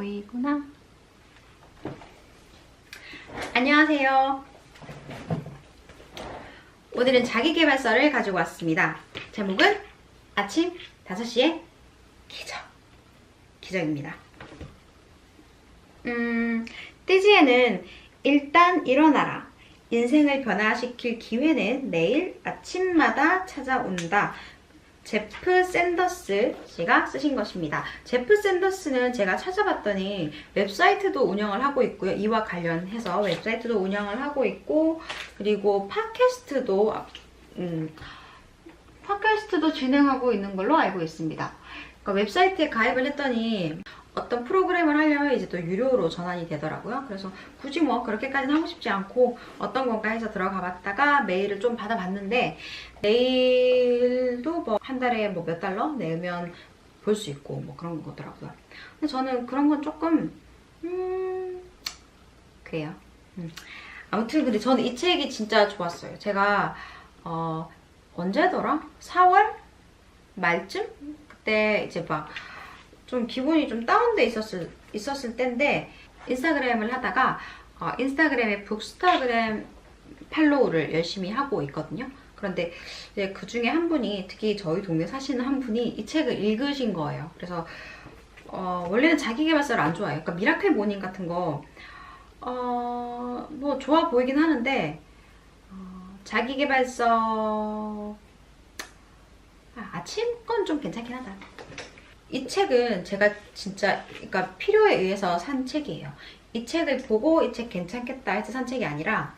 보이구나. 안녕하세요. 오늘은 자기계발서를 가지고 왔습니다. 제목은 아침 5시에 기적입니다. 띠지에는 일단 일어나라. 인생을 변화시킬 기회는 내일 아침마다 찾아온다. 제프 샌더스 씨가 쓰신 것입니다. 제프 샌더스는 제가 찾아봤더니 웹사이트도 운영을 하고 있고요. 이와 관련해서 웹사이트도 운영을 하고 있고, 그리고 팟캐스트도 진행하고 있는 걸로 알고 있습니다. 그러니까 웹사이트에 가입을 했더니 어떤 프로그램을 하려면 이제 또 유료로 전환이 되더라고요. 그래서 굳이 뭐 그렇게까지는 하고 싶지 않고 어떤 건가 해서 들어가 봤다가 메일을 좀 받아봤는데, 메일도 뭐 한 달에 뭐 몇 달러 내면 볼 수 있고 뭐 그런 거더라고요. 근데 저는 그런 건 조금 그래요. 아무튼 근데 저는 이 책이 진짜 좋았어요. 제가 언제더라? 4월 말쯤? 그때 이제 막 좀 기분이 좀 다운돼 있었을 때인데, 인스타그램을 하다가 인스타그램에 북스타그램 팔로우를 열심히 하고 있거든요. 그런데 이제 그 중에 한 분이, 특히 저희 동네 사시는 한 분이 이 책을 읽으신 거예요. 그래서 원래는 자기계발서를 안 좋아해요. 그러니까 미라클 모닝 같은 거 뭐 좋아 보이긴 하는데, 자기계발서 아침 건 좀 괜찮긴 하다. 이 책은 제가 진짜 그러니까 필요에 의해서 산 책이에요. 이 책을 보고 이 책 괜찮겠다 해서 산 책이 아니라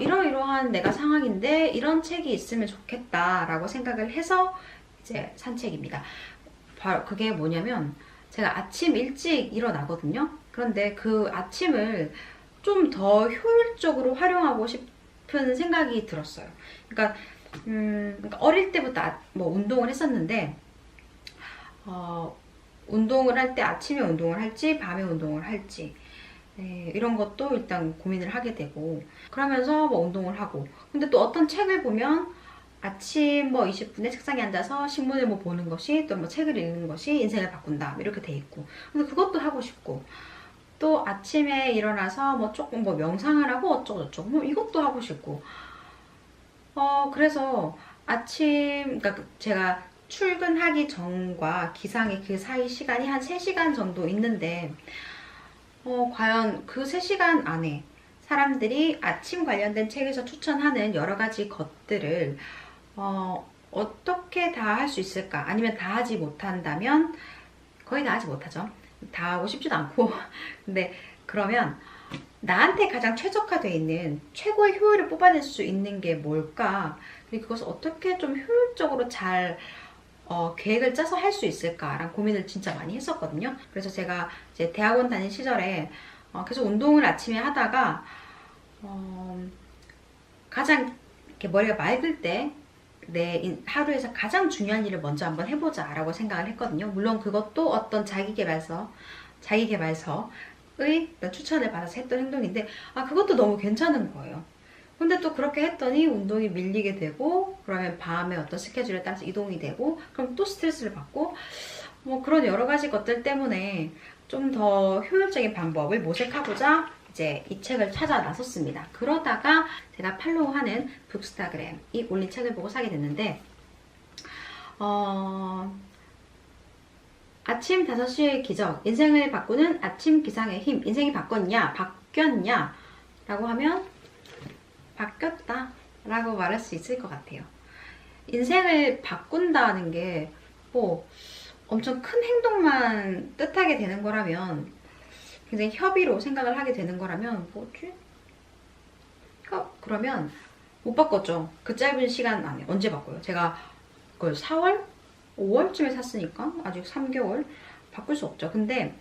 이러이러한 내가 상황인데 이런 책이 있으면 좋겠다 라고 생각을 해서 이제 산 책입니다. 바로 그게 뭐냐면, 제가 아침 일찍 일어나거든요. 그런데 그 아침을 좀 더 효율적으로 활용하고 싶은 생각이 들었어요. 그러니까 어릴 때부터 뭐 운동을 했었는데, 운동을 할 때 아침에 운동을 할지 밤에 운동을 할지, 이런 것도 일단 고민을 하게 되고, 그러면서 뭐 운동을 하고, 근데 또 어떤 책을 보면 아침 뭐 20분에 책상에 앉아서 신문을 뭐 보는 것이, 또 뭐 책을 읽는 것이 인생을 바꾼다 이렇게 돼 있고, 근데 그것도 하고 싶고, 또 아침에 일어나서 뭐 조금 뭐 명상을 하고 어쩌고저쩌고 뭐 이것도 하고 싶고, 그래서 아침, 그러니까 제가 출근하기 전과 기상의 그 사이 시간이 한 3시간 정도 있는데, 과연 그 3시간 안에 사람들이 아침 관련된 책에서 추천하는 여러 가지 것들을 어떻게 다 할 수 있을까? 아니면 다 하지 못한다면, 거의 다 하지 못하죠. 다 하고 싶지도 않고. 근데 그러면 나한테 가장 최적화되어 있는 최고의 효율을 뽑아낼 수 있는 게 뭘까? 그리고 그것을 어떻게 좀 효율적으로 잘 계획을 짜서 할 수 있을까라는 고민을 진짜 많이 했었거든요. 그래서 제가 이제 대학원 다닌 시절에 계속 운동을 아침에 하다가 가장 이렇게 머리가 맑을 때 내 하루에서 가장 중요한 일을 먼저 한번 해보자 라고 생각을 했거든요. 물론 그것도 어떤 자기계발서의 추천을 받아서 했던 행동인데, 그것도 너무 괜찮은 거예요. 근데 또 그렇게 했더니 운동이 밀리게 되고, 그러면 밤에 어떤 스케줄에 따라서 이동이 되고, 그럼 또 스트레스를 받고, 뭐 그런 여러 가지 것들 때문에 좀 더 효율적인 방법을 모색하고자 이제 이 책을 찾아 나섰습니다. 그러다가 제가 팔로우하는 북스타그램이 올린 책을 보고 사게 됐는데, 아침 5시의 기적, 인생을 바꾸는 아침 기상의 힘. 인생이 바뀌었냐 라고 하면 바뀌었다 라고 말할 수 있을 것 같아요. 인생을 바꾼다는 게 뭐 엄청 큰 행동만 뜻하게 되는 거라면, 굉장히 협의로 생각을 하게 되는 거라면, 뭐지? 그러면 못 바꿨죠. 그 짧은 시간 안에. 언제 바꿔요? 제가 그걸 4월? 5월쯤에 샀으니까 아직 3개월 바꿀 수 없죠. 근데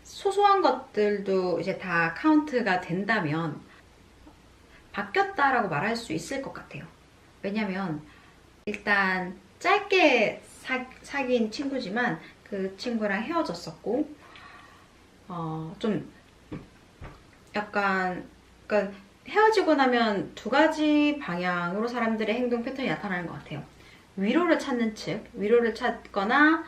소소한 것들도 이제 다 카운트가 된다면 바뀌었다라고 말할 수 있을 것 같아요. 왜냐면 일단 짧게 사귄 친구지만 그 친구랑 헤어졌었고, 좀 약간, 그러니까 헤어지고 나면 두 가지 방향으로 사람들의 행동 패턴이 나타나는 것 같아요. 위로를 찾는 측, 위로를 찾거나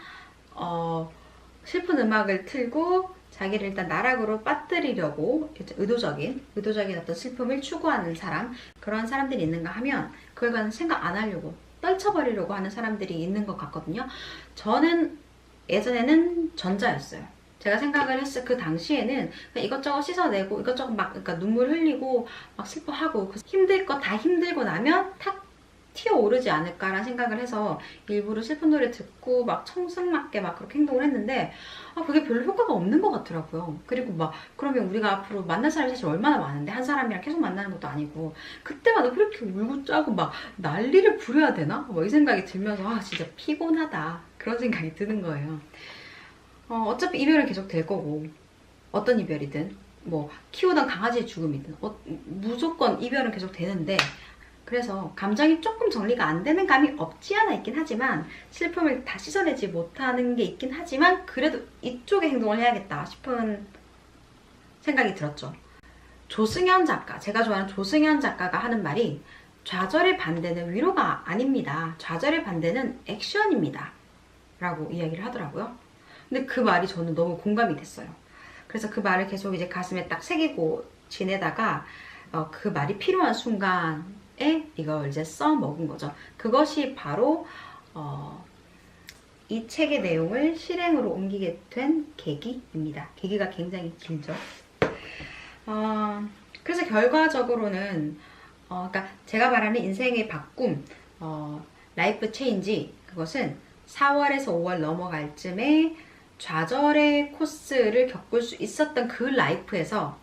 슬픈 음악을 틀고 자기를 일단 나락으로 빠뜨리려고 의도적인 어떤 슬픔을 추구하는 사람, 그런 사람들이 있는가 하면 그걸 생각 안 하려고 떨쳐버리려고 하는 사람들이 있는 것 같거든요. 저는 예전에는 전자였어요. 제가 생각을 했을 그 당시에는 그냥 이것저것 씻어내고 이것저것 막 그러니까 눈물 흘리고 막 슬퍼하고 힘들 거 다 힘들고 나면 탁 튀어오르지 않을까라는 생각을 해서 일부러 슬픈 노래 듣고 막 청승맞게 막 그렇게 행동을 했는데 그게 별로 효과가 없는 것 같더라고요. 그리고 막 그러면 우리가 앞으로 만날 사람이 사실 얼마나 많은데 한 사람이랑 계속 만나는 것도 아니고 그때마다 그렇게 울고 짜고 막 난리를 부려야 되나? 뭐 이 생각이 들면서 진짜 피곤하다 그런 생각이 드는 거예요. 어차피 이별은 계속 될 거고 어떤 이별이든 뭐 키우던 강아지의 죽음이든 무조건 이별은 계속 되는데 그래서 감정이 조금 정리가 안 되는 감이 없지 않아 있긴 하지만 슬픔을 다 씻어내지 못하는 게 있긴 하지만 그래도 이쪽의 행동을 해야겠다 싶은 생각이 들었죠. 조승연 작가, 제가 좋아하는 조승연 작가가 하는 말이 좌절의 반대는 위로가 아닙니다. 좌절의 반대는 액션입니다. 라고 이야기를 하더라고요. 근데 그 말이 저는 너무 공감이 됐어요. 그래서 그 말을 계속 이제 가슴에 딱 새기고 지내다가 그 말이 필요한 순간에 이걸 이제 써먹은 거죠. 그것이 바로 이 책의 내용을 실행으로 옮기게 된 계기입니다. 계기가 굉장히 길죠. 그래서 결과적으로는 그러니까 제가 말하는 인생의 바꿈, 라이프 체인지, 그것은 4월에서 5월 넘어갈 쯤에 좌절의 코스를 겪을 수 있었던 그 라이프에서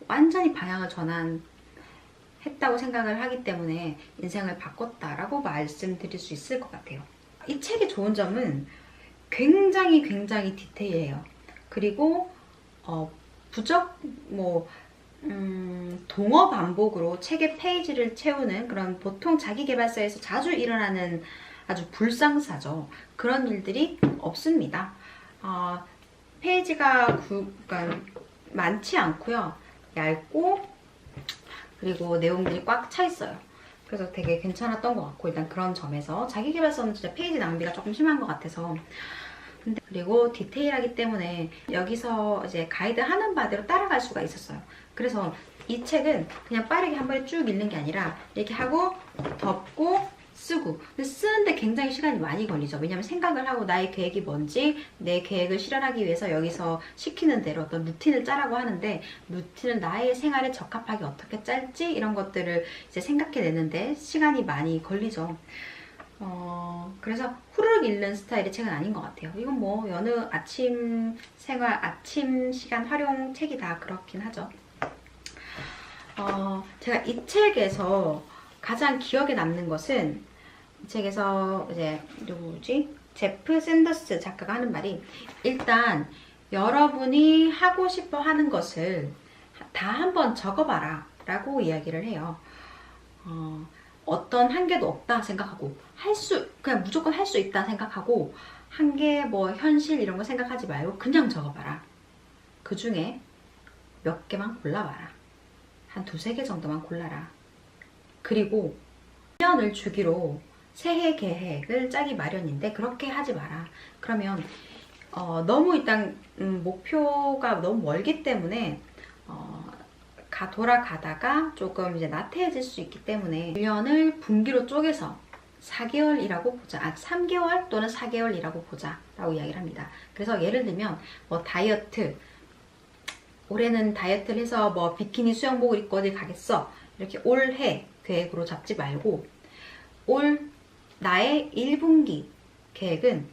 완전히 방향을 전환했다고 생각을 하기 때문에 인생을 바꿨다라고 말씀드릴 수 있을 것 같아요. 이 책의 좋은 점은 굉장히 디테일해요. 그리고 동어 반복으로 책의 페이지를 채우는 그런 보통 자기계발서에서 자주 일어나는 아주 불상사죠. 그런 일들이 없습니다. 페이지가 그러니까 많지 않고요. 얇고 그리고 내용들이 꽉 차 있어요. 그래서 되게 괜찮았던 것 같고 일단 그런 점에서 자기계발서는 진짜 페이지 낭비가 조금 심한 것 같아서 그리고 디테일하기 때문에 여기서 이제 가이드 하는 바대로 따라갈 수가 있었어요. 그래서 이 책은 그냥 빠르게 한 번에 쭉 읽는 게 아니라 이렇게 하고 덮고 쓰고 근데 쓰는데 굉장히 시간이 많이 걸리죠. 왜냐면 생각을 하고 나의 계획이 뭔지 내 계획을 실현하기 위해서 여기서 시키는 대로 어떤 루틴을 짜라고 하는데 루틴을 나의 생활에 적합하게 어떻게 짤지 이런 것들을 이제 생각해내는데 시간이 많이 걸리죠. 그래서 후루룩 읽는 스타일의 책은 아닌 것 같아요. 이건 뭐 여느 아침 생활, 아침 시간 활용 책이다 그렇긴 하죠. 제가 이 책에서 가장 기억에 남는 것은 이 책에서 이제 누구지? 제프 샌더스 작가가 하는 말이 일단 여러분이 하고 싶어 하는 것을 다 한번 적어봐라 라고 이야기를 해요. 어떤 한계도 없다 생각하고 그냥 무조건 할 수 있다 생각하고 한계 뭐 현실 이런 거 생각하지 말고 그냥 적어봐라. 그 중에 몇 개만 골라봐라. 한 두세 개 정도만 골라라. 그리고 1년을 주기로 새해 계획을 짜기 마련인데 그렇게 하지 마라. 그러면 너무 일단 목표가 너무 멀기 때문에 돌아가다가 조금 이제 나태해질 수 있기 때문에 1년을 분기로 쪼개서 4개월 일하고 보자. 3개월 또는 4개월 일하고 보자 라고 이야기를 합니다. 그래서 예를 들면 뭐 다이어트, 올해는 다이어트를 해서 뭐 비키니 수영복을 입고 어딜 가겠어 이렇게 올해 계획으로 잡지 말고 나의 1분기 계획은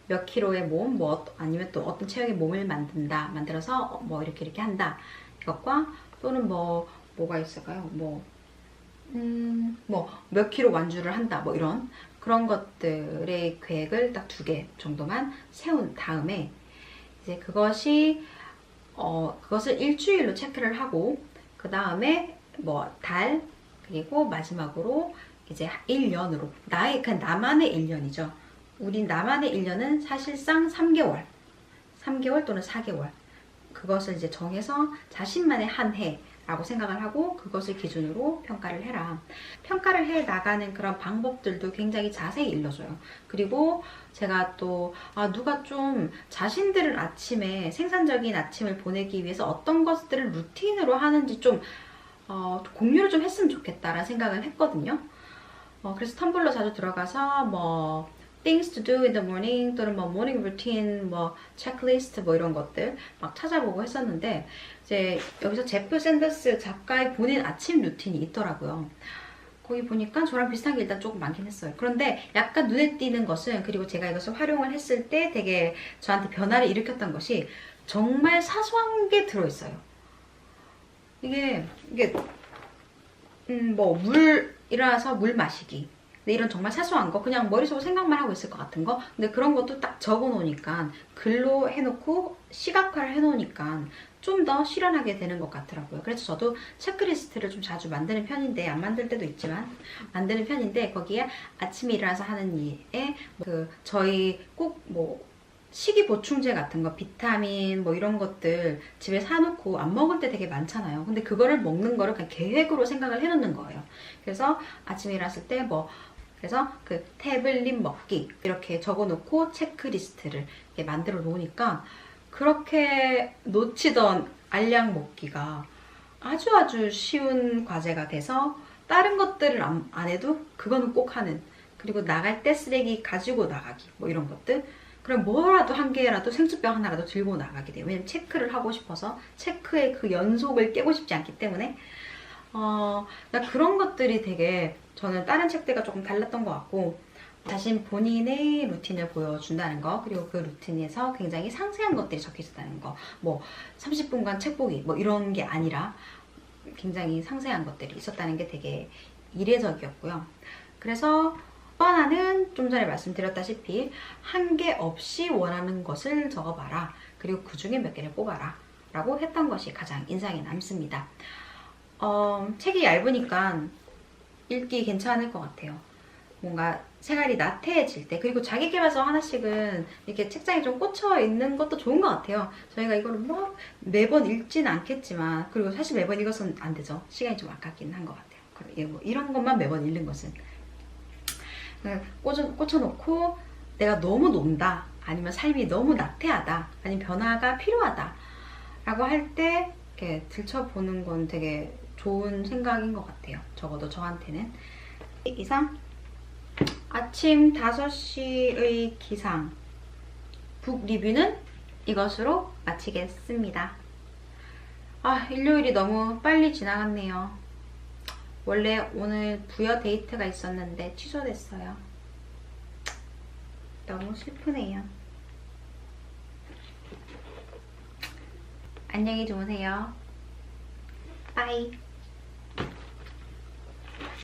몇 킬로의 몸, 뭐 아니면 또 어떤 체형의 몸을 만들어서 뭐 이렇게 한다. 이것과 또는 뭐가 있을까요? 몇 킬로 완주를 한다. 뭐 이런 그런 것들의 계획을 딱 2개 정도만 세운 다음에 이제 그것을 일주일로 체크를 하고 그 다음에 달 그리고 마지막으로 이제 1년으로 그냥 나만의 1년이죠. 나만의 1년은 사실상 3개월 또는 4개월 그것을 이제 정해서 자신만의 한 해 라고 생각을 하고 그것을 기준으로 평가를 해라. 평가를 해 나가는 그런 방법들도 굉장히 자세히 일러줘요. 그리고 제가 또 누가 좀 자신들을 아침에 생산적인 아침을 보내기 위해서 어떤 것들을 루틴으로 하는지 좀 공유를 좀 했으면 좋겠다라는 생각을 했거든요. 그래서 텀블러 자주 들어가서 뭐 things to do in the morning 또는 뭐 morning routine 뭐 checklist 뭐 이런 것들 막 찾아보고 했었는데 이제 여기서 제프 샌더스 작가의 본인 아침 루틴이 있더라고요. 거기 보니까 저랑 비슷한 게 일단 조금 많긴 했어요. 그런데 약간 눈에 띄는 것은, 그리고 제가 이것을 활용을 했을 때 되게 저한테 변화를 일으켰던 것이 정말 사소한 게 들어있어요. 이게 뭐 일어나서 물 마시기. 근데 이런 정말 사소한 거, 그냥 머릿속으로 생각만 하고 있을 것 같은 거. 근데 그런 것도 딱 적어 놓으니까, 글로 해놓고 시각화를 해놓으니까 좀 더 실현하게 되는 것 같더라고요. 그래서 저도 체크리스트를 좀 자주 만드는 편인데, 안 만들 때도 있지만 만드는 편인데, 거기에 아침에 일어나서 하는 일에 저희 꼭 뭐 식이 보충제 같은 거, 비타민 뭐 이런 것들 집에 사놓고 안 먹을 때 되게 많잖아요. 근데 그거를 먹는 거를 그냥 계획으로 생각을 해놓는 거예요. 그래서 아침에 일어났을 때 그래서 그 태블릿 먹기 이렇게 적어놓고 체크리스트를 이렇게 만들어 놓으니까 그렇게 놓치던 알약 먹기가 아주 쉬운 과제가 돼서 다른 것들을 안 해도 그거는 꼭 하는, 그리고 나갈 때 쓰레기 가지고 나가기 뭐 이런 것들, 그럼 뭐라도 한 개라도 생수병 하나라도 들고 나가게 돼요. 왜냐면 체크를 하고 싶어서, 체크의 그 연속을 깨고 싶지 않기 때문에. 그런 것들이 되게 저는 다른 책들과 조금 달랐던 것 같고, 자신 본인의 루틴을 보여준다는 거, 그리고 그 루틴에서 굉장히 상세한 것들이 적혀 있었다는 거, 뭐 30분간 책 보기 뭐 이런 게 아니라 굉장히 상세한 것들이 있었다는 게 되게 이례적이었고요. 그래서 또 하나는 좀 전에 말씀드렸다시피 한 개 없이 원하는 것을 적어봐라. 그리고 그 중에 몇 개를 뽑아라. 라고 했던 것이 가장 인상에 남습니다. 책이 얇으니까 읽기 괜찮을 것 같아요. 뭔가 생활이 나태해질 때, 그리고 자기계발서 하나씩은 이렇게 책장에 좀 꽂혀 있는 것도 좋은 것 같아요. 저희가 이거를 뭐 매번 읽지는 않겠지만, 그리고 사실 매번 읽어서는 안 되죠. 시간이 좀 아깝긴 한 것 같아요. 뭐 이런 것만 매번 읽는 것은. 꽂혀놓고 내가 너무 논다, 아니면 삶이 너무 나태하다, 아니면 변화가 필요하다 라고 할 때 이렇게 들춰보는 건 되게 좋은 생각인 것 같아요. 적어도 저한테는. 이상 아침 5시의 기상 북 리뷰는 이것으로 마치겠습니다. 일요일이 너무 빨리 지나갔네요. 원래 오늘 부여 데이트가 있었는데 취소됐어요. 너무 슬프네요. 안녕히 주무세요. 빠이.